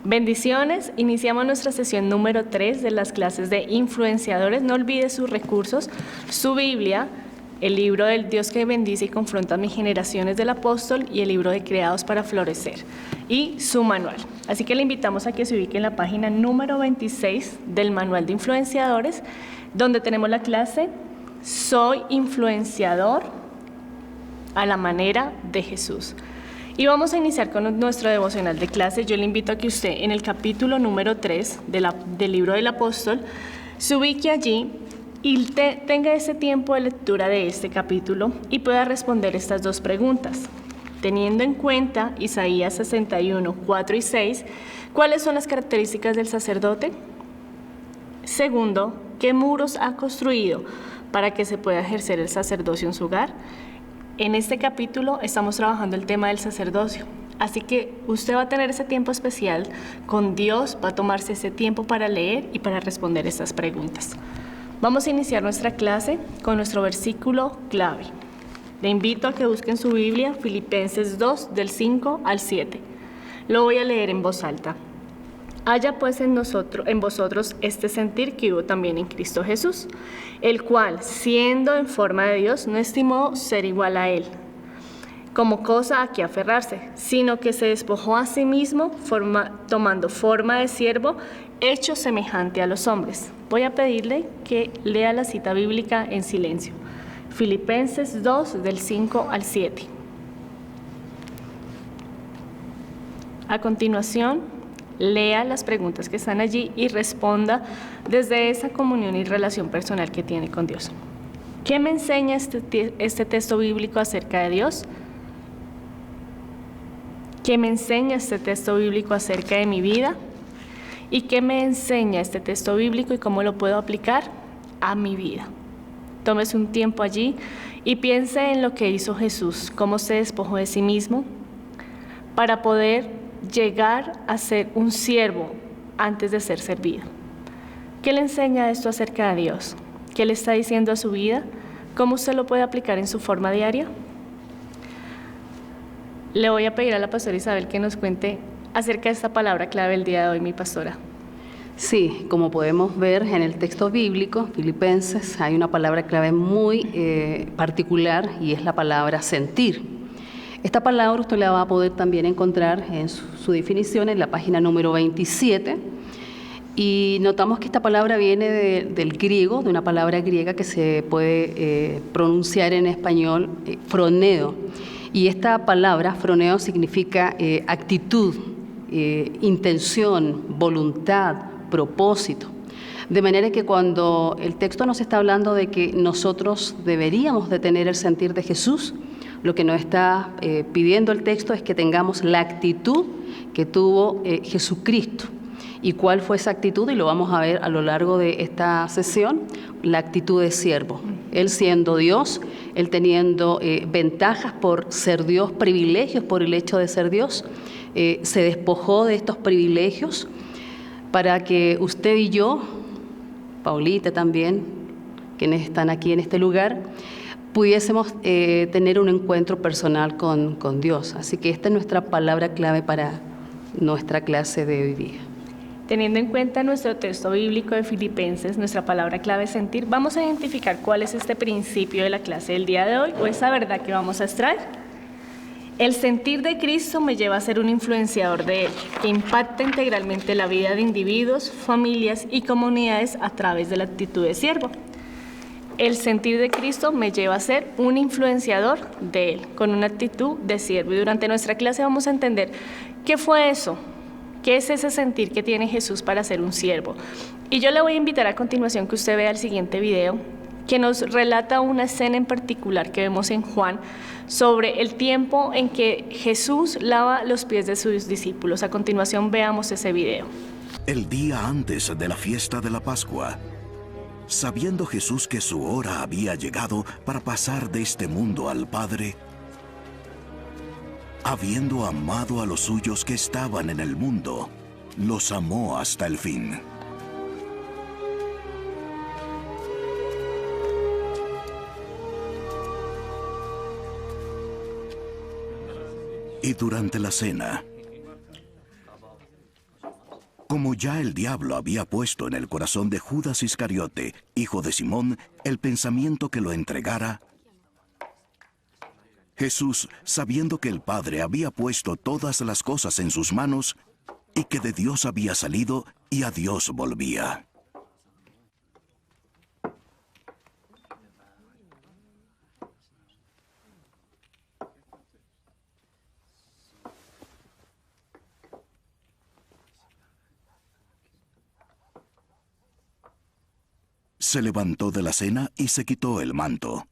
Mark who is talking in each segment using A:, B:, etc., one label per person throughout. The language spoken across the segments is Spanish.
A: Bendiciones, iniciamos nuestra sesión número 3 de las clases de influenciadores. No olvide sus recursos, su Biblia, el libro del Dios que bendice y confronta a mis generaciones del apóstol y el libro de Creados para Florecer y su manual. Así que le invitamos a que se ubique en la página número 26 del manual de influenciadores, donde tenemos la clase Soy influenciador a la manera de Jesús. Y vamos a iniciar con nuestro devocional de clase. Yo le invito a que usted en el capítulo número 3 del libro del apóstol se ubique allí y tenga ese tiempo de lectura de este capítulo y pueda responder estas dos preguntas. Teniendo en cuenta Isaías 61, 4 y 6, ¿cuáles son las características del sacerdote? Segundo, ¿qué muros ha construido para que se pueda ejercer el sacerdocio en su hogar? En este capítulo estamos trabajando el tema del sacerdocio, así que usted va a tener ese tiempo especial con Dios, va a tomarse ese tiempo para leer y para responder estas preguntas. Vamos a iniciar nuestra clase con nuestro versículo clave. Le invito a que busquen su Biblia, Filipenses 2, del 5 al 7. Lo voy a leer en voz alta. Haya pues en vosotros este sentir que hubo también en Cristo Jesús, el cual, siendo en forma de Dios, no estimó ser igual a Él, como cosa a que aferrarse, sino que se despojó a sí mismo, tomando forma de siervo, hecho semejante a los hombres. Voy a pedirle que lea la cita bíblica en silencio. Filipenses 2, del 5 al 7. A continuación, lea las preguntas que están allí y responda desde esa comunión y relación personal que tiene con Dios. ¿Qué me enseña este texto bíblico acerca de Dios? ¿Qué me enseña este texto bíblico acerca de mi vida? ¿Y qué me enseña este texto bíblico y cómo lo puedo aplicar a mi vida? Tómese un tiempo allí y piense en lo que hizo Jesús, cómo se despojó de sí mismo para poder llegar a ser un siervo antes de ser servido. ¿Qué le enseña esto acerca de Dios? ¿Qué le está diciendo a su vida? ¿Cómo usted lo puede aplicar en su forma diaria? Le voy a pedir a la pastora Isabel que nos cuente acerca de esta palabra clave el día de hoy, mi pastora.
B: Sí, como podemos ver en el texto bíblico, Filipenses, hay una palabra clave muy particular y es la palabra sentir. Esta palabra usted la va a poder también encontrar en su definición en la página número 27 y notamos que esta palabra viene del griego, de una palabra griega que se puede pronunciar en español, froneo. Y esta palabra, froneo, significa actitud, intención, voluntad, propósito. De manera que cuando el texto nos está hablando de que nosotros deberíamos de tener el sentir de Jesús, lo que nos está pidiendo el texto es que tengamos la actitud que tuvo Jesucristo. ¿Y cuál fue esa actitud? Y lo vamos a ver a lo largo de esta sesión, la actitud de siervo. Él siendo Dios, Él teniendo ventajas por ser Dios, privilegios por el hecho de ser Dios, se despojó de estos privilegios para que usted y yo, Paulita también, quienes están aquí en este lugar, pudiésemos tener un encuentro personal con Dios. Así que esta es nuestra palabra clave para nuestra clase de hoy día.
A: Teniendo en cuenta nuestro texto bíblico de Filipenses, nuestra palabra clave es sentir, vamos a identificar cuál es este principio de la clase del día de hoy o esa verdad que vamos a extraer. El sentir de Cristo me lleva a ser un influenciador de Él, que impacta integralmente la vida de individuos, familias y comunidades a través de la actitud de siervo. El sentir de Cristo me lleva a ser un influenciador de Él, con una actitud de siervo. Y durante nuestra clase vamos a entender qué fue eso, qué es ese sentir que tiene Jesús para ser un siervo. Y yo le voy a invitar a continuación que usted vea el siguiente video, que nos relata una escena en particular que vemos en Juan, sobre el tiempo en que Jesús lava los pies de sus discípulos. A continuación veamos ese video.
C: El día antes de la fiesta de la Pascua, sabiendo Jesús que su hora había llegado para pasar de este mundo al Padre, habiendo amado a los suyos que estaban en el mundo, los amó hasta el fin. Y durante la cena, Como ya el diablo había puesto en el corazón de Judas Iscariote, hijo de Simón, el pensamiento que lo entregara, Jesús, sabiendo que el Padre había puesto todas las cosas en sus manos, y que de Dios había salido y a Dios volvía. Se levantó de la cena y se quitó el manto,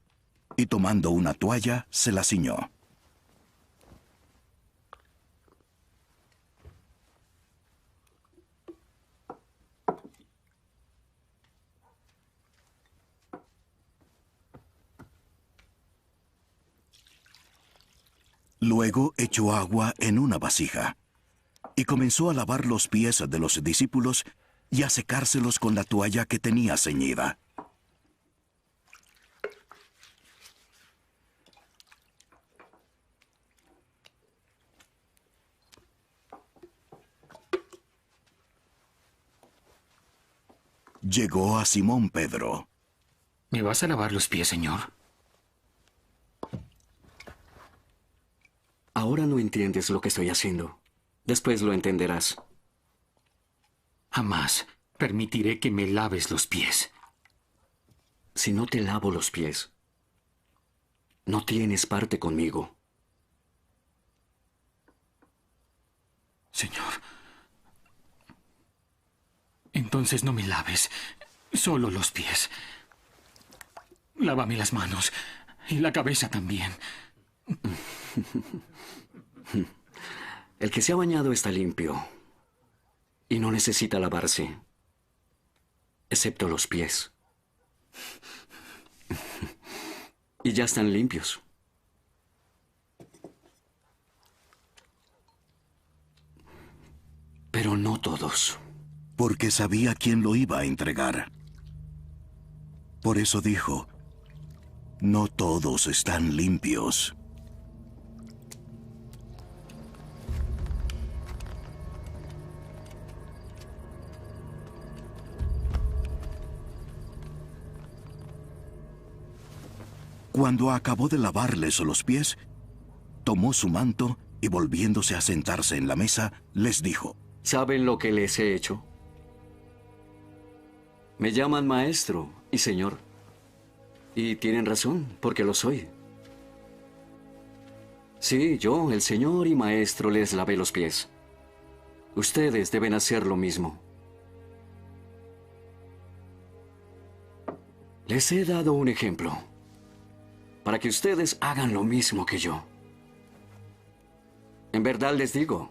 C: y tomando una toalla, se la ciñó. Luego echó agua en una vasija, y comenzó a lavar los pies de los discípulos y a secárselos con la toalla que tenía ceñida. Llegó a Simón Pedro.
D: ¿Me vas a lavar los pies, Señor?
E: Ahora no entiendes lo que estoy haciendo. Después lo entenderás.
D: Jamás permitiré que me laves los pies.
E: Si no te lavo los pies, no tienes parte conmigo.
D: Señor, entonces no me laves, solo los pies. Lávame las manos y la cabeza también.
E: El que se ha bañado está limpio y no necesita lavarse, excepto los pies. Y ya están limpios. Pero no todos.
C: Porque sabía quién lo iba a entregar. Por eso dijo, no todos están limpios. Cuando acabó de lavarles los pies, tomó su manto y volviéndose a sentarse en la mesa, les dijo,
E: ¿Saben lo que les he hecho? Me llaman maestro y señor. Y tienen razón, porque lo soy. Sí, yo, el señor y maestro, les lavé los pies. Ustedes deben hacer lo mismo. Les he dado un ejemplo, para que ustedes hagan lo mismo que yo. En verdad les digo,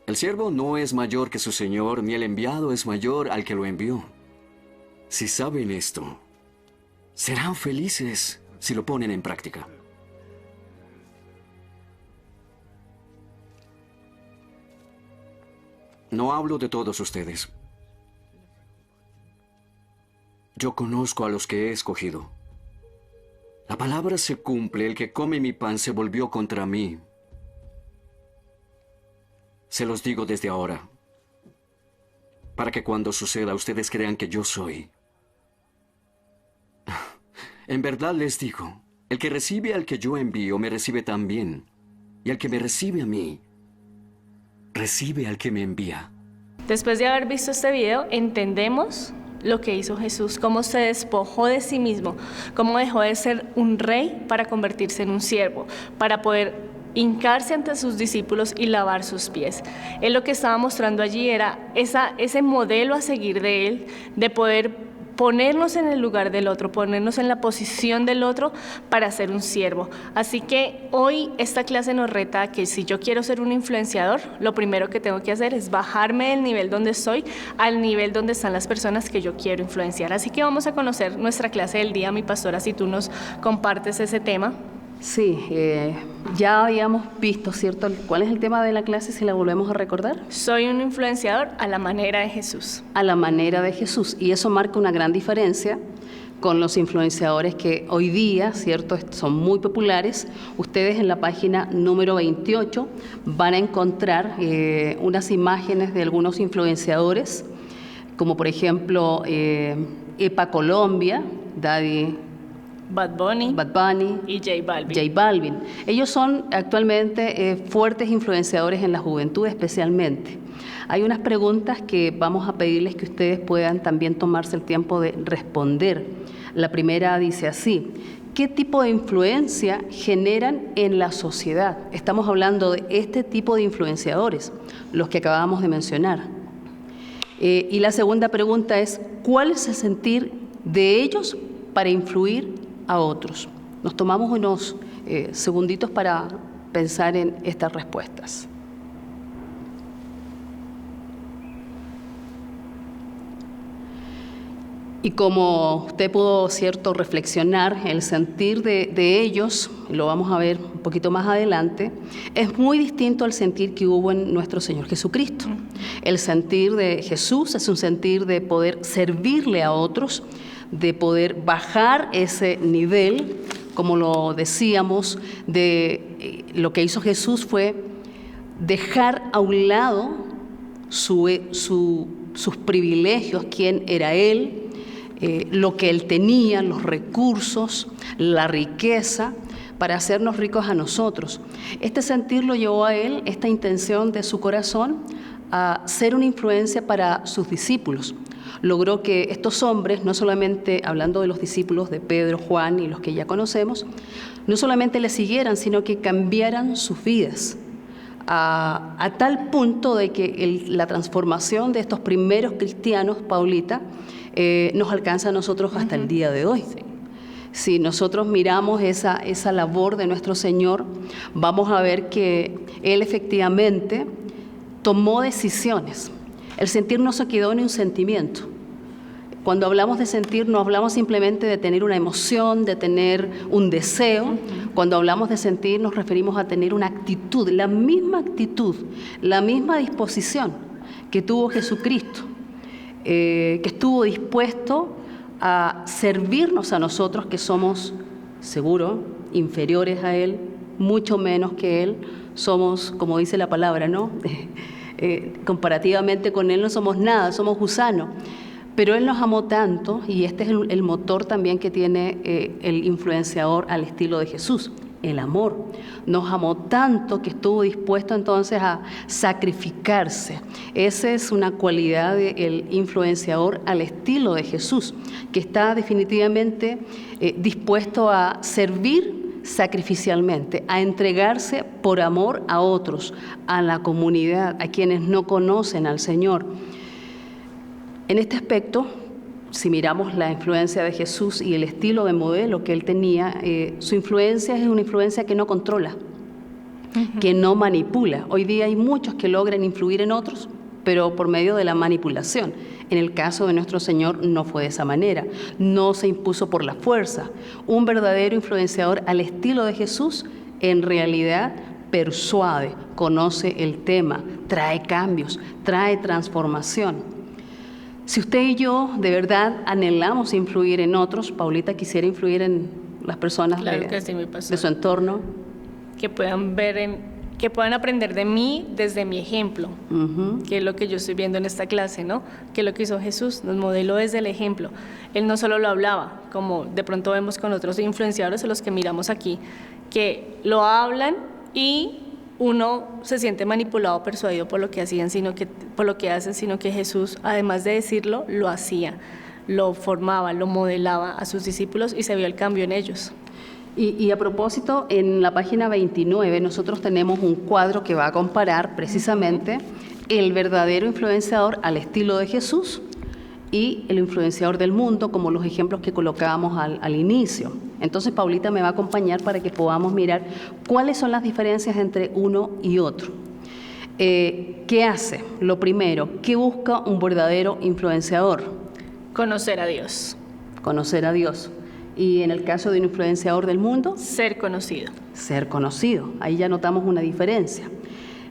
E: el siervo no es mayor que su señor, ni el enviado es mayor al que lo envió. Si saben esto, serán felices si lo ponen en práctica. No hablo de todos ustedes. Yo conozco a los que he escogido. La palabra se cumple, el que come mi pan se volvió contra mí. Se los digo desde ahora, para que cuando suceda ustedes crean que yo soy. En verdad les digo, el que recibe al que yo envío me recibe también, y el que me recibe a mí, recibe al que me envía.
A: Después de haber visto este video, entendemos lo que hizo Jesús, cómo se despojó de sí mismo, cómo dejó de ser un rey para convertirse en un siervo, para poder hincarse ante sus discípulos y lavar sus pies. Él lo que estaba mostrando allí era ese modelo a seguir de él, de poder ponernos en el lugar del otro, ponernos en la posición del otro para ser un siervo. Así que hoy esta clase nos reta a que si yo quiero ser un influenciador, lo primero que tengo que hacer es bajarme del nivel donde estoy al nivel donde están las personas que yo quiero influenciar. Así que vamos a conocer nuestra clase del día, mi pastora, si tú nos compartes ese tema.
B: Sí, ya habíamos visto, ¿cierto? ¿Cuál es el tema de la clase, si la volvemos a recordar?
A: Soy un influenciador a la manera de Jesús.
B: A la manera de Jesús. Y eso marca una gran diferencia, con los influenciadores que hoy día, ¿cierto?, son muy populares. Ustedes en la página número 28 van a encontrar unas imágenes de algunos influenciadores, como por ejemplo EPA Colombia,
A: Bad Bunny y J
B: Balvin. Ellos son actualmente fuertes influenciadores en la juventud especialmente. Hay unas preguntas que vamos a pedirles que ustedes puedan también tomarse el tiempo de responder. La primera dice así: ¿qué tipo de influencia generan en la sociedad? Estamos hablando de este tipo de influenciadores, los que acabamos de mencionar. Y la segunda pregunta es: ¿cuál es el sentir de ellos para influir a otros? Nos tomamos unos segunditos para pensar en estas respuestas. Y como usted pudo, ¿cierto?, reflexionar, el sentir de ellos, lo vamos a ver un poquito más adelante, es muy distinto al sentir que hubo en nuestro Señor Jesucristo. El sentir de Jesús es un sentir de poder servirle a otros, de poder bajar ese nivel, como lo decíamos, lo que hizo Jesús fue dejar a un lado sus privilegios, quién era Él, lo que Él tenía, los recursos, la riqueza, para hacernos ricos a nosotros. Este sentir lo llevó a Él, esta intención de su corazón, a ser una influencia para sus discípulos. Logró que estos hombres, no solamente hablando de los discípulos de Pedro, Juan y los que ya conocemos, no solamente le siguieran, sino que cambiaran sus vidas, a tal punto de que la transformación de estos primeros cristianos, Paulita, nos alcanza a nosotros hasta el día de hoy. Si nosotros miramos esa labor de nuestro Señor, vamos a ver que Él efectivamente tomó decisiones. El sentir no se quedó en un sentimiento. Cuando hablamos de sentir, no hablamos simplemente de tener una emoción, de tener un deseo. Cuando hablamos de sentir, nos referimos a tener una actitud, la misma disposición que tuvo Jesucristo, que estuvo dispuesto a servirnos a nosotros, que somos, seguro, inferiores a Él, mucho menos que Él. Somos, como dice la palabra, ¿no? Comparativamente con Él no somos nada, somos gusanos. Pero Él nos amó tanto, y este es el motor también que tiene el influenciador al estilo de Jesús, el amor. Nos amó tanto que estuvo dispuesto entonces a sacrificarse. Esa es una cualidad del influenciador al estilo de Jesús, que está definitivamente dispuesto a servir sacrificialmente, a entregarse por amor a otros, a la comunidad, a quienes no conocen al Señor. En este aspecto, si miramos la influencia de Jesús y el estilo de modelo que Él tenía, su influencia es una influencia que no controla, que no manipula. Hoy día hay muchos que logran influir en otros, pero por medio de la manipulación. En el caso de nuestro Señor no fue de esa manera, no se impuso por la fuerza. Un verdadero influenciador al estilo de Jesús, en realidad, persuade, conoce el tema, trae cambios, trae transformación. Si usted y yo de verdad anhelamos influir en otros, Paulita quisiera influir en las personas de su entorno.
A: Que puedan que puedan aprender de mí desde mi ejemplo, que es lo que yo estoy viendo en esta clase, ¿no? Que es lo que hizo Jesús, nos modeló desde el ejemplo. Él no solo lo hablaba, como de pronto vemos con otros influenciadores, los que miramos aquí, que lo hablan y uno se siente manipulado, persuadido por lo que hacían, sino que Jesús, además de decirlo, lo hacía, lo formaba, lo modelaba a sus discípulos y se vio el cambio en ellos.
B: Y a propósito, en la página 29 nosotros tenemos un cuadro que va a comparar precisamente el verdadero influenciador al estilo de Jesús y el influenciador del mundo, como los ejemplos que colocábamos al inicio. Entonces Paulita me va a acompañar para que podamos mirar cuáles son las diferencias entre uno y otro. ¿Qué hace? Lo primero, ¿qué busca un verdadero influenciador?
A: Conocer a Dios.
B: Conocer a Dios. Y en el caso de un influenciador del mundo,
A: ser conocido.
B: Ser conocido. Ahí ya notamos una diferencia.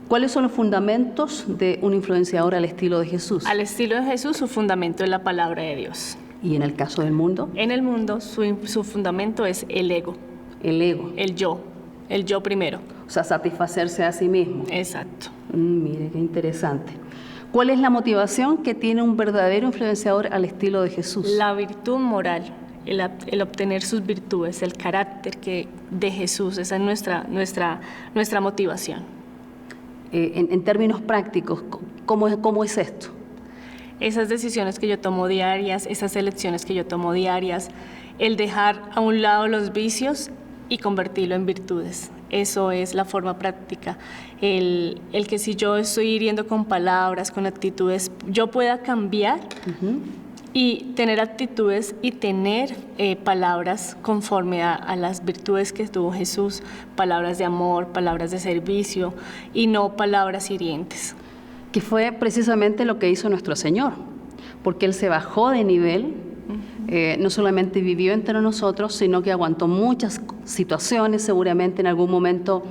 B: ¿Cuáles son los fundamentos de un influenciador al estilo de Jesús?
A: Al estilo de Jesús, su fundamento es la palabra de Dios.
B: ¿Y en el caso del mundo?
A: En el mundo su fundamento es el ego,
B: El ego.
A: el yo primero.
B: O sea, satisfacerse a sí mismo.
A: Exacto.
B: Mire, qué interesante. ¿Cuál es la motivación que tiene un verdadero influenciador al estilo de Jesús?
A: La virtud moral, el obtener sus virtudes, el carácter de Jesús, esa es nuestra motivación.
B: En términos prácticos, ¿cómo es esto?
A: Esas decisiones que yo tomo diarias, esas elecciones que yo tomo diarias, el dejar a un lado los vicios y convertirlo en virtudes. Eso es la forma práctica. El que si yo estoy hiriendo con palabras, con actitudes, yo pueda cambiar y tener actitudes y tener palabras conforme a las virtudes que tuvo Jesús, palabras de amor, palabras de servicio y no palabras hirientes.
B: Que fue precisamente lo que hizo nuestro Señor, porque Él se bajó de nivel, no solamente vivió entre nosotros, sino que aguantó muchas situaciones, seguramente en algún momento,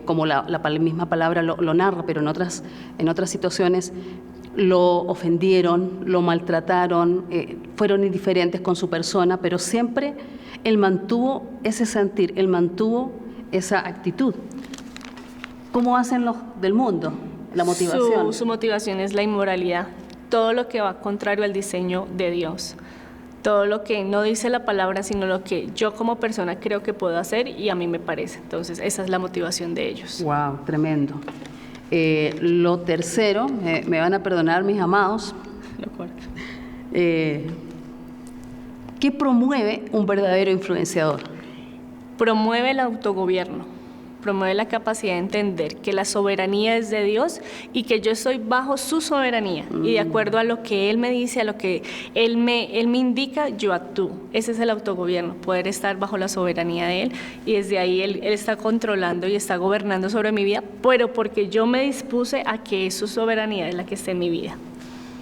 B: como la misma palabra lo narra, pero en otras situaciones lo ofendieron, lo maltrataron, fueron indiferentes con su persona, pero siempre Él mantuvo ese sentir, Él mantuvo esa actitud. ¿Cómo hacen los del mundo? La motivación.
A: Su motivación es la inmoralidad, todo lo que va contrario al diseño de Dios, todo lo que no dice la palabra, sino lo que yo como persona creo que puedo hacer y a mí me parece. Entonces, esa es la motivación de ellos.
B: Wow, tremendo. Lo tercero, me van a perdonar mis amados,
A: Lo cuarto.
B: ¿qué promueve un verdadero influenciador?
A: Promueve el autogobierno, promueve la capacidad de entender que la soberanía es de Dios y que yo estoy bajo su soberanía y de acuerdo a lo que Él me dice, a lo que Él me indica, yo actúo. Ese es el autogobierno, poder estar bajo la soberanía de Él y desde ahí Él está controlando y está gobernando sobre mi vida, pero porque yo me dispuse a que su soberanía es la que esté en mi vida.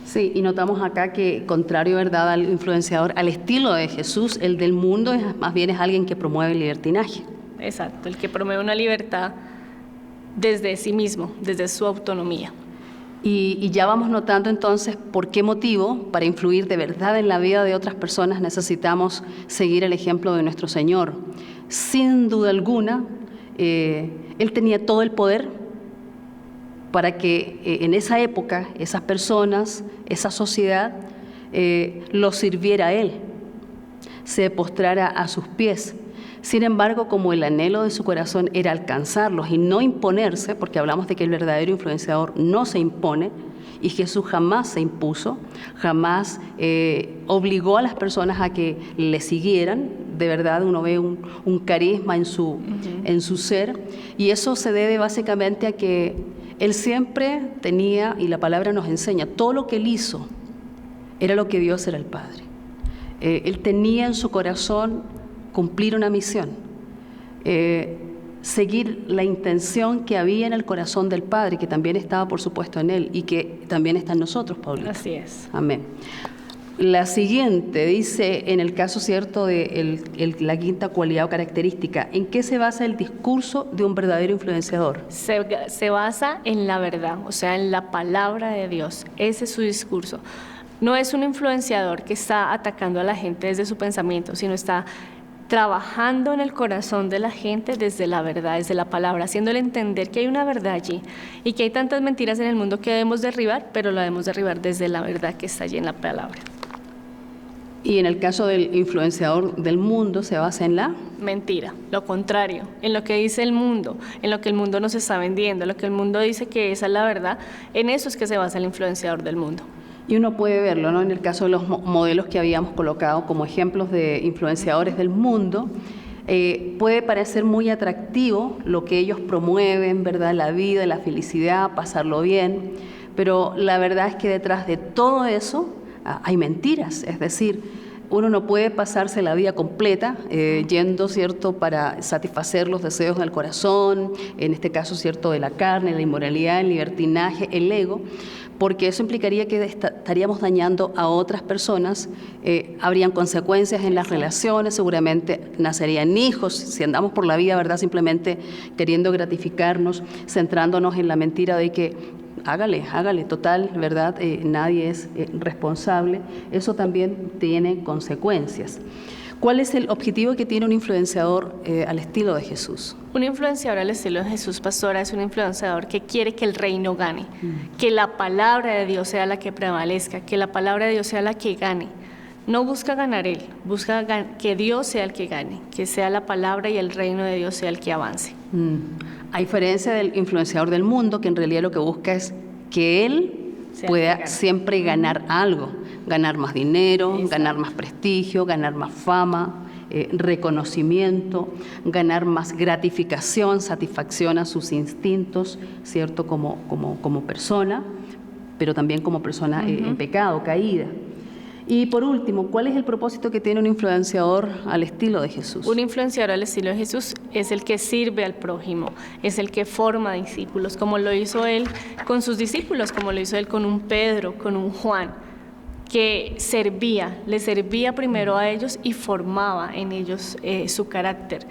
B: Sí, y notamos acá que, contrario, ¿verdad?, al influenciador, al estilo de Jesús, el del mundo más bien es alguien que promueve el libertinaje.
A: Exacto, el que promueve una libertad desde sí mismo, desde su autonomía.
B: Y ya vamos notando entonces por qué motivo, para influir de verdad en la vida de otras personas, necesitamos seguir el ejemplo de nuestro Señor. Sin duda alguna, Él tenía todo el poder para que en esa época, esas personas, esa sociedad, lo sirviera a Él, se postrara a sus pies. Sin embargo, como el anhelo de su corazón era alcanzarlos y no imponerse, porque hablamos de que el verdadero influenciador no se impone, y Jesús jamás se impuso, jamás obligó a las personas a que le siguieran. De verdad uno ve un carisma en su ser, y eso se debe básicamente a que Él siempre tenía, y la palabra nos enseña, todo lo que Él hizo era lo que Dios era el Padre. Él tenía en su corazón cumplir una misión, seguir la intención que había en el corazón del Padre, que también estaba, por supuesto, en Él y que también está en nosotros, Paulita.
A: Así es.
B: Amén. La siguiente dice, en el caso cierto de la quinta cualidad o característica, ¿en qué se basa el discurso de un verdadero influenciador?
A: Se basa en la verdad, o sea, en la palabra de Dios. Ese es su discurso. No es un influenciador que está atacando a la gente desde su pensamiento, sino está trabajando en el corazón de la gente desde la verdad, desde la palabra, haciéndole entender que hay una verdad allí y que hay tantas mentiras en el mundo que debemos derribar, pero la debemos derribar desde la verdad que está allí en la palabra.
B: Y en el caso del influenciador del mundo, se basa en la
A: mentira, lo contrario, en lo que dice el mundo, en lo que el mundo nos está vendiendo, en lo que el mundo dice que esa es la verdad, en eso es que se basa el influenciador del mundo.
B: Y uno puede verlo, ¿no? En el caso de los modelos que habíamos colocado como ejemplos de influenciadores del mundo, puede parecer muy atractivo lo que ellos promueven, ¿verdad? La vida, la felicidad, pasarlo bien, pero la verdad es que detrás de todo eso hay mentiras, es decir, uno no puede pasarse la vida completa yendo, ¿cierto?, para satisfacer los deseos del corazón, en este caso, ¿cierto?, de la carne, la inmoralidad, el libertinaje, el ego, porque eso implicaría que estaríamos dañando a otras personas, habrían consecuencias en las relaciones, seguramente nacerían hijos, si andamos por la vida, ¿verdad?, simplemente queriendo gratificarnos, centrándonos en la mentira de que hágale, total, ¿verdad? Nadie es responsable. Eso también tiene consecuencias. ¿Cuál es el objetivo que tiene un influenciador al estilo de Jesús?
A: Un influenciador al estilo de Jesús, pastora, es un influenciador que quiere que el reino gane, que la palabra de Dios sea la que prevalezca, que la palabra de Dios sea la que gane. No busca ganar él, busca que Dios sea el que gane, que sea la palabra y el reino de Dios sea el que avance.
B: A diferencia del influenciador del mundo, que en realidad lo que busca es que él pueda siempre ganar algo, ganar más dinero, ganar más prestigio, ganar más fama, reconocimiento, ganar más gratificación, satisfacción a sus instintos, ¿cierto? Como persona, pero también como persona en pecado, caída. Y por último, ¿cuál es el propósito que tiene un influenciador al estilo de Jesús?
A: Un influenciador al estilo de Jesús es el que sirve al prójimo, es el que forma discípulos, como lo hizo él con sus discípulos, como lo hizo él con un Pedro, con un Juan, que le servía primero a ellos y formaba en ellos su carácter.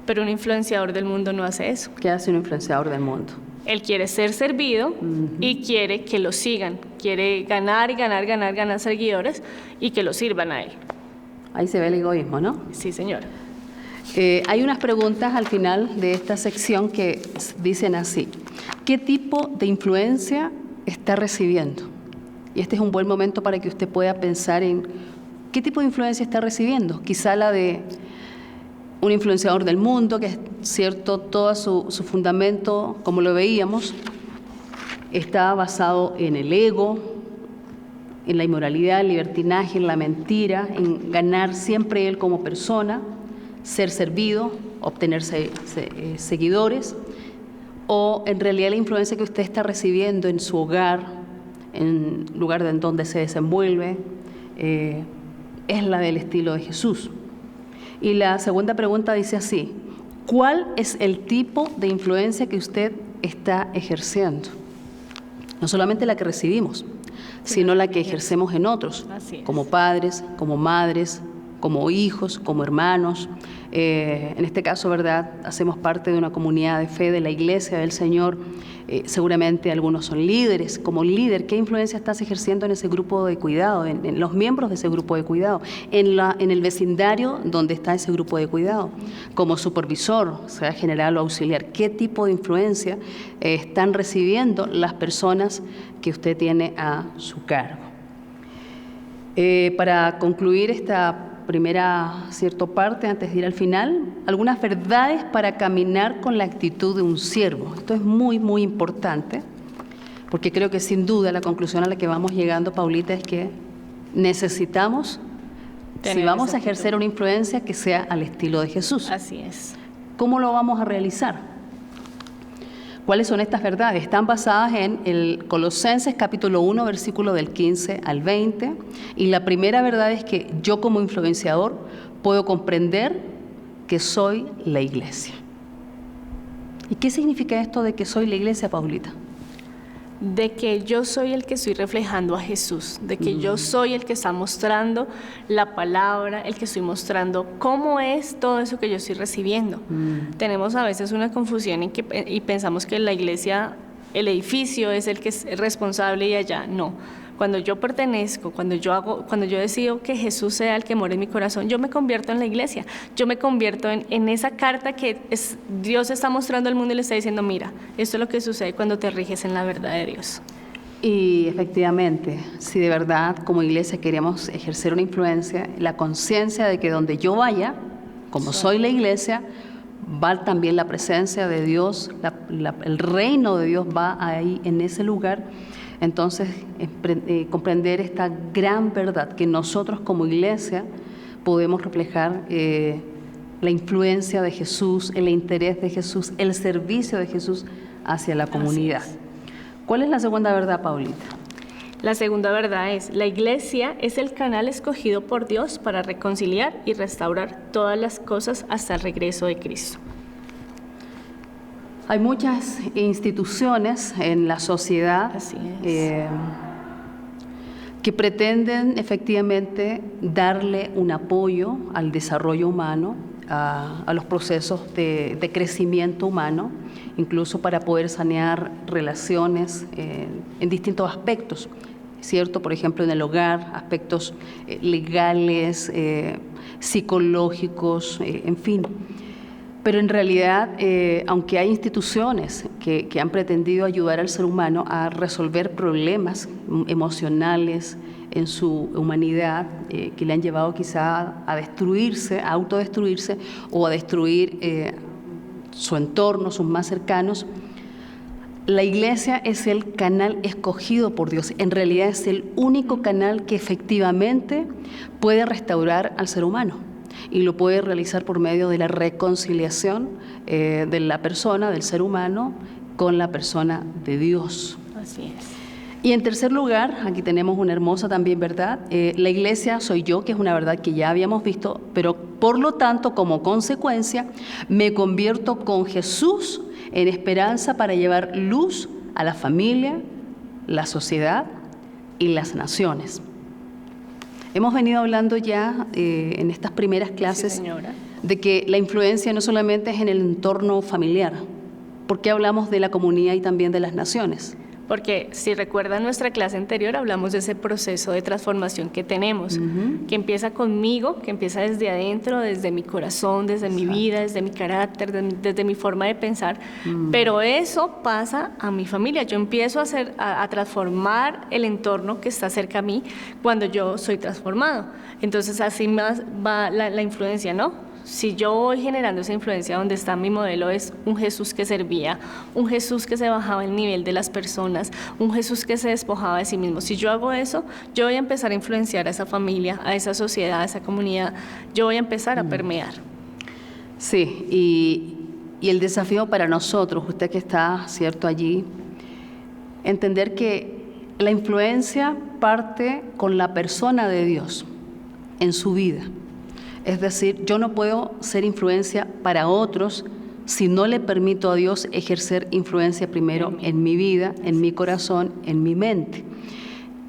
A: Pero un influenciador del mundo no hace eso.
B: ¿Qué hace un influenciador del mundo?
A: Él quiere ser servido y quiere que lo sigan, quiere ganar seguidores y que lo sirvan a él.
B: Ahí se ve el egoísmo, ¿no?
A: Sí, señor.
B: Hay unas preguntas al final de esta sección que dicen así: ¿qué tipo de influencia está recibiendo? Y este es un buen momento para que usted pueda pensar en qué tipo de influencia está recibiendo. Quizá la de un influenciador del mundo, que es cierto, todo su fundamento, como lo veíamos, está basado en el ego, en la inmoralidad, el libertinaje, en la mentira, en ganar siempre él como persona, ser servido, obtener seguidores, o en realidad la influencia que usted está recibiendo en su hogar, en el lugar en donde se desenvuelve, es la del estilo de Jesús. Y la segunda pregunta dice así: ¿cuál es el tipo de influencia que usted está ejerciendo? No solamente la que recibimos, sino la que ejercemos en otros, como padres, como madres, como hijos, como hermanos. En este caso, ¿verdad?, hacemos parte de una comunidad de fe de la Iglesia del Señor. Seguramente algunos son líderes. Como líder, ¿qué influencia estás ejerciendo en ese grupo de cuidado, en los miembros de ese grupo de cuidado, en el vecindario donde está ese grupo de cuidado? Como supervisor, sea general o auxiliar, ¿qué tipo de influencia están recibiendo las personas que usted tiene a su cargo? Para concluir esta primera parte, antes de ir al final, algunas verdades para caminar con la actitud de un siervo. Esto es muy, muy importante, porque creo que sin duda la conclusión a la que vamos llegando, Paulita, es que necesitamos, si vamos a ejercer una influencia, que sea al estilo de Jesús.
A: Así es.
B: ¿Cómo lo vamos a realizar? ¿Cuáles son estas verdades? Están basadas en el Colosenses capítulo 1, versículo del 15 al 20. Y la primera verdad es que yo como influenciador puedo comprender que soy la iglesia. ¿Y qué significa esto de que soy la iglesia, Paulita?
A: De que yo soy el que estoy reflejando a Jesús, de que yo soy el que está mostrando la palabra, el que estoy mostrando cómo es todo eso que yo estoy recibiendo. Tenemos a veces una confusión y pensamos que la iglesia, el edificio es el que es responsable y allá no. Cuando yo pertenezco, cuando yo decido que Jesús sea el que mora en mi corazón, yo me convierto en la iglesia, yo me convierto en esa carta que Dios está mostrando al mundo y le está diciendo: mira, esto es lo que sucede cuando te riges en la verdad de Dios.
B: Y efectivamente, si de verdad como iglesia queremos ejercer una influencia, la conciencia de que donde yo vaya, como soy la iglesia, va también la presencia de Dios, el reino de Dios va ahí en ese lugar. Entonces, comprender esta gran verdad que nosotros como iglesia podemos reflejar la influencia de Jesús, el interés de Jesús, el servicio de Jesús hacia la comunidad. ¿Cuál es la segunda verdad, Paulita?
A: La segunda verdad es: la iglesia es el canal escogido por Dios para reconciliar y restaurar todas las cosas hasta el regreso de Cristo.
B: Hay muchas instituciones en la sociedad que pretenden efectivamente darle un apoyo al desarrollo humano, a los procesos de crecimiento humano, incluso para poder sanear relaciones en distintos aspectos, ¿cierto? Por ejemplo, en el hogar, aspectos legales, psicológicos, en fin. Pero en realidad, aunque hay instituciones que han pretendido ayudar al ser humano a resolver problemas emocionales en su humanidad, que le han llevado quizá a destruirse, a autodestruirse o a destruir su entorno, sus más cercanos, la Iglesia es el canal escogido por Dios. En realidad es el único canal que efectivamente puede restaurar al ser humano. Y lo puede realizar por medio de la reconciliación de la persona, del ser humano, con la persona de Dios.
A: Así es.
B: Y en tercer lugar, aquí tenemos una hermosa también verdad, la iglesia soy yo, que es una verdad que ya habíamos visto, pero por lo tanto, como consecuencia, me convierto con Jesús en esperanza para llevar luz a la familia, la sociedad y las naciones. Hemos venido hablando ya en estas primeras clases,
A: Sí, señora,
B: de que la influencia no solamente es en el entorno familiar. ¿Por qué hablamos de la comunidad y también de las naciones?
A: porque si recuerdan nuestra clase anterior, hablamos de ese proceso de transformación que tenemos, que empieza conmigo, que empieza desde adentro, desde mi corazón, desde mi vida, desde mi carácter, desde mi forma de pensar, pero eso pasa a mi familia. Yo empiezo a transformar el entorno que está cerca a mí cuando yo soy transformado. Entonces así más va la influencia, ¿no? Si yo voy generando esa influencia, donde está mi modelo es un Jesús que servía, un Jesús que se bajaba el nivel de las personas, un Jesús que se despojaba de sí mismo. Si yo hago eso, yo voy a empezar a influenciar a esa familia, a esa sociedad, a esa comunidad. Yo voy a empezar a permear.
B: Sí, y el desafío para nosotros, usted que está, cierto, allí, entender que la influencia parte con la persona de Dios en su vida. Es decir, yo no puedo ser influencia para otros si no le permito a Dios ejercer influencia primero en mi vida, en mi corazón, en mi mente.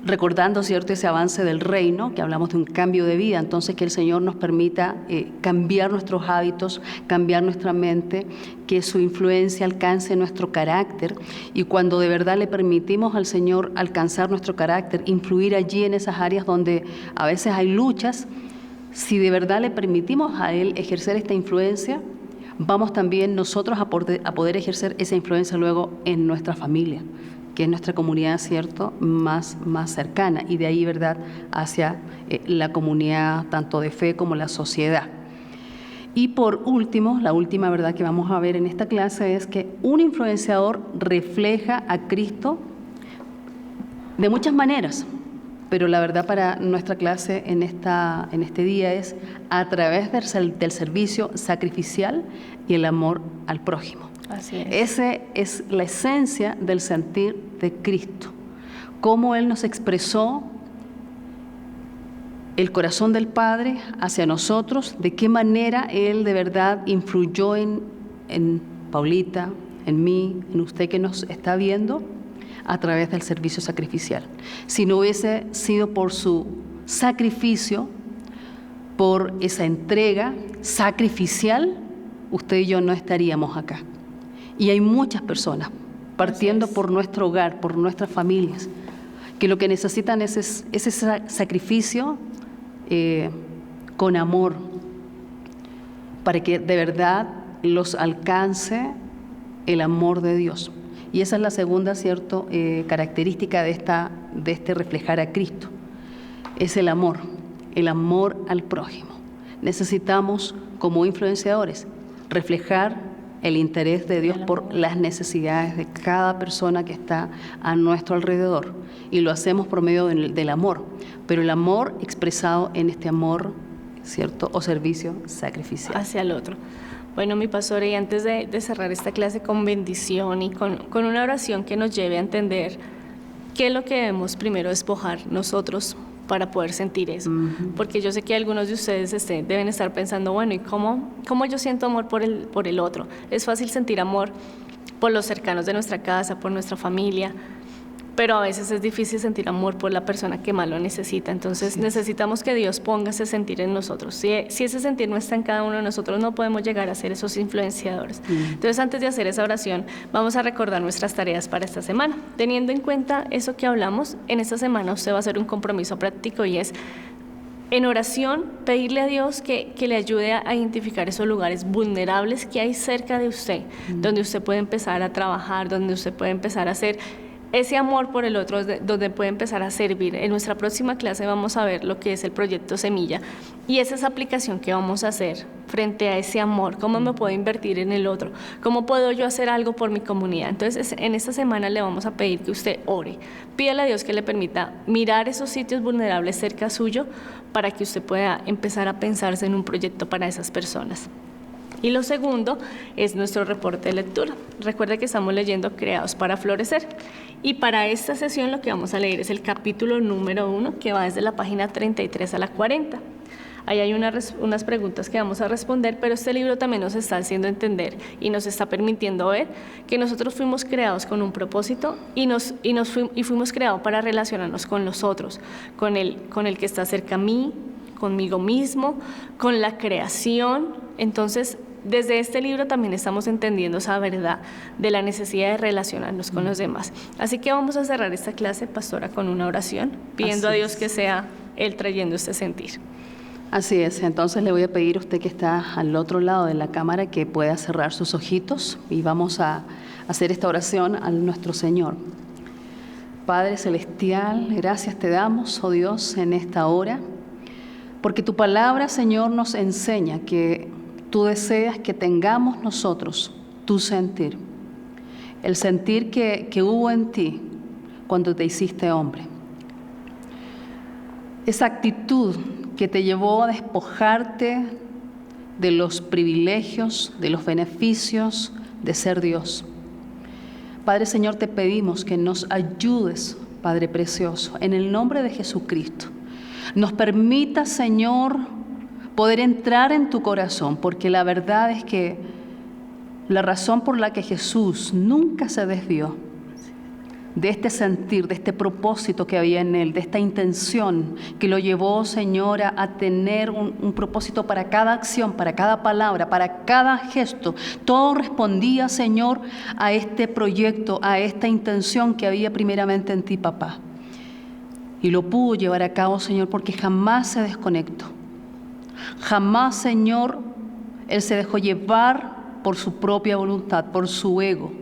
B: Recordando, ¿cierto?, ese avance del reino, que hablamos de un cambio de vida, entonces que el Señor nos permita cambiar nuestros hábitos, cambiar nuestra mente, que su influencia alcance nuestro carácter, y cuando de verdad le permitimos al Señor alcanzar nuestro carácter, influir allí en esas áreas donde a veces hay luchas, si de verdad le permitimos a Él ejercer esta influencia, vamos también nosotros a poder ejercer esa influencia luego en nuestra familia, que es nuestra comunidad, ¿cierto?, más cercana, y de ahí, ¿verdad?, hacia la comunidad tanto de fe como la sociedad. Y por último, la última verdad que vamos a ver en esta clase es que un influenciador refleja a Cristo de muchas maneras, pero la verdad para nuestra clase en este día es a través del servicio sacrificial y el amor al prójimo.
A: Así es.
B: Esa es la esencia del sentir de Cristo, cómo Él nos expresó el corazón del Padre hacia nosotros, de qué manera Él de verdad influyó en Paulita, en mí, en usted que nos está viendo, a través del servicio sacrificial. Si no hubiese sido por su sacrificio, por esa entrega sacrificial, usted y yo no estaríamos acá. Y hay muchas personas, partiendo por nuestro hogar, por nuestras familias, que lo que necesitan es ese sacrificio con amor, para que de verdad los alcance el amor de Dios. Y esa es la segunda, ¿cierto?, característica de este reflejar a Cristo. Es el amor al prójimo. Necesitamos, como influenciadores, reflejar el interés de Dios por las necesidades de cada persona que está a nuestro alrededor. Y lo hacemos por medio del amor, pero el amor expresado en este amor, ¿cierto?, o servicio sacrificial.
A: Hacia el otro. Bueno, mi pastora, y antes de cerrar esta clase con bendición y con una oración que nos lleve a entender qué es lo que debemos primero despojar nosotros para poder sentir eso. Porque yo sé que algunos de ustedes deben estar pensando, bueno, ¿y cómo yo siento amor por el otro? Es fácil sentir amor por los cercanos de nuestra casa, por nuestra familia, pero a veces es difícil sentir amor por la persona que más lo necesita. Entonces necesitamos que Dios ponga ese sentir en nosotros. Si ese sentir no está en cada uno de nosotros, no podemos llegar a ser esos influenciadores. Entonces, antes de hacer esa oración, vamos a recordar nuestras tareas para esta semana. Teniendo en cuenta eso que hablamos, en esta semana usted va a hacer un compromiso práctico y es, en oración, pedirle a Dios que le ayude a identificar esos lugares vulnerables que hay cerca de usted, donde usted puede empezar a trabajar, donde usted puede empezar a hacer ese amor por el otro, donde puede empezar a servir. En nuestra próxima clase vamos a ver lo que es el proyecto Semilla, y esa es la aplicación que vamos a hacer frente a ese amor. ¿Cómo me puedo invertir en el otro? ¿Cómo puedo yo hacer algo por mi comunidad? Entonces, en esta semana le vamos a pedir que usted ore. Pídale a Dios que le permita mirar esos sitios vulnerables cerca suyo para que usted pueda empezar a pensarse en un proyecto para esas personas. Y lo segundo es nuestro reporte de lectura. Recuerda que estamos leyendo Creados para Florecer. Y para esta sesión lo que vamos a leer es el capítulo número 1, que va desde la página 33 a la 40. Ahí hay unas preguntas que vamos a responder, pero este libro también nos está haciendo entender y nos está permitiendo ver que nosotros fuimos creados con un propósito y fuimos creados para relacionarnos con los otros, con el que está cerca a mí, conmigo mismo, con la creación. Entonces, desde este libro también estamos entendiendo esa verdad de la necesidad de relacionarnos con los demás. Así que vamos a cerrar esta clase, pastora, con una oración, pidiendo a Dios que sea Él trayendo este sentir.
B: Así es, entonces le voy a pedir a usted que está al otro lado de la cámara que pueda cerrar sus ojitos y vamos a hacer esta oración a nuestro Señor. Padre Celestial, gracias te damos, oh Dios, en esta hora, porque tu palabra, Señor, nos enseña que tú deseas que tengamos nosotros tu sentir, el sentir que hubo en ti cuando te hiciste hombre. Esa actitud que te llevó a despojarte de los privilegios, de los beneficios de ser Dios. Padre Señor, te pedimos que nos ayudes, Padre precioso, en el nombre de Jesucristo. Nos permita, Señor, poder entrar en tu corazón, porque la verdad es que la razón por la que Jesús nunca se desvió de este sentir, de este propósito que había en Él, de esta intención que lo llevó, Señora, a tener un propósito para cada acción, para cada palabra, para cada gesto. Todo respondía, Señor, a este proyecto, a esta intención que había primeramente en ti, papá. Y lo pudo llevar a cabo, Señor, porque jamás se desconectó. Jamás, Señor, Él se dejó llevar por su propia voluntad, por su ego.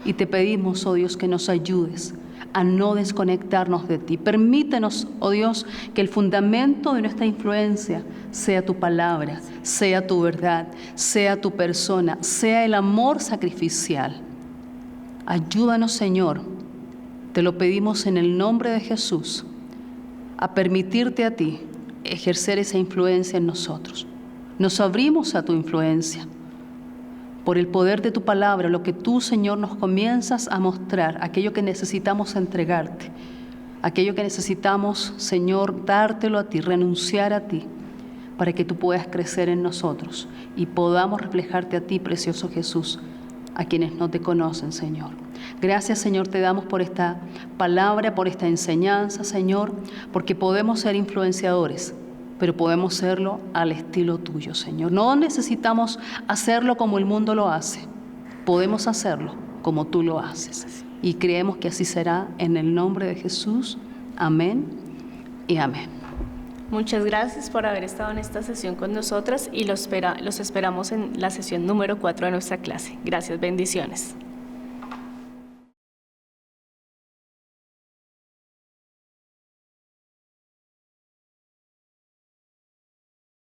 B: Y te pedimos, oh Dios, que nos ayudes a no desconectarnos de ti. Permítenos, oh Dios, que el fundamento de nuestra influencia sea tu palabra, sea tu verdad, sea tu persona, sea el amor sacrificial. Ayúdanos, Señor, te lo pedimos en el nombre de Jesús, a permitirte a ti ejercer esa influencia en nosotros. Nos abrimos a tu influencia. Por el poder de tu palabra, lo que tú, Señor, nos comienzas a mostrar, aquello que necesitamos entregarte, aquello que necesitamos, Señor, dártelo a ti, renunciar a ti, para que tú puedas crecer en nosotros y podamos reflejarte a ti, precioso Jesús, a quienes no te conocen, Señor. Gracias, Señor, te damos por esta palabra, por esta enseñanza, Señor, porque podemos ser influenciadores, pero podemos serlo al estilo tuyo, Señor. No necesitamos hacerlo como el mundo lo hace. Podemos hacerlo como tú lo haces. Y creemos que así será en el nombre de Jesús. Amén y amén.
A: Muchas gracias por haber estado en esta sesión con nosotras y los esperamos en la sesión número 4 de nuestra clase. Gracias, bendiciones.